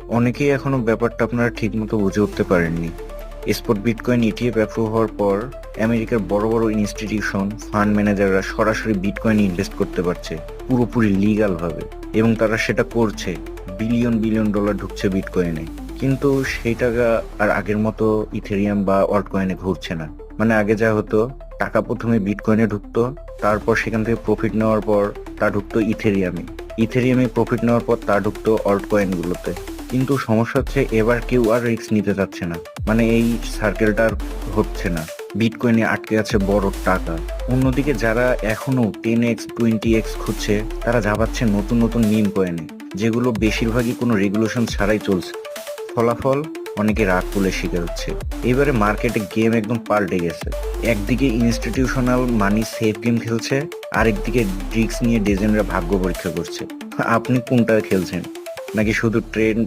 অনেকেই এখনো ব্যাপারটা আপনারা ঠিকমতো বুঝে উঠতে পারেননি। স্পট বিটকয়েন ইটিএফ অ্যাপ্রুভ হওয়ার পর আমেরিকার বড় বড় ইনস্টিটিউশন, ফান্ড ম্যানেজাররা সরাসরি বিটকয়েনে ইনভেস্ট করতে পারছে পুরোপুরি লিগাল ভাবে, এবং তারা সেটা করছে। বিলিয়ন বিলিয়ন ডলার ঢুকছে বিটকয়েনে। কিন্তু সেই টাকা আর আগের মতো ইথেরিয়াম বা অল্ট কয়েনে ঘুরছে না। মানে আগে যা হতো, টাকা প্রথমে বিটকয়েনে ঢুকতো, তারপর সেখান থেকে প্রফিট নেওয়ার পর তা ঢুকতো ইথেরিয়ামে, ইথেরিয়ামে প্রফিট নেওয়ার পর তা ঢুকতো অল্ট কয়েনগুলোতে। কিন্তু সমস্যা হচ্ছে এবার কেউ আর রিস্ক নিতে চাচ্ছে না। মানে এই সার্কেলটা আর হচ্ছে না, বিটকয়েনে আটকে আছে বড় টাকা। অন্যদিকে যারা এখনো 10x 20x খুঁজছে, তারা ঝাঁপাচ্ছে নতুন নতুন মিম কয়েনে, যেগুলো বেশিরভাগই কোনো রেগুলেশন ছাড়াই চলছে। ফলাফল, অনেকে রাগ তুলে শিকার হচ্ছে। এবারে মার্কেটে গেম একদম পাল্টে গেছে। একদিকে ইনস্টিটিউশনাল মানি সেফ গেম খেলছে, আরেকদিকে রিস্ক নিয়ে ডেজেন্টরা ভাগ্য পরীক্ষা করছে। আপনি কোনটা খেলছেন? নাকি শুধু ট্রেন্ড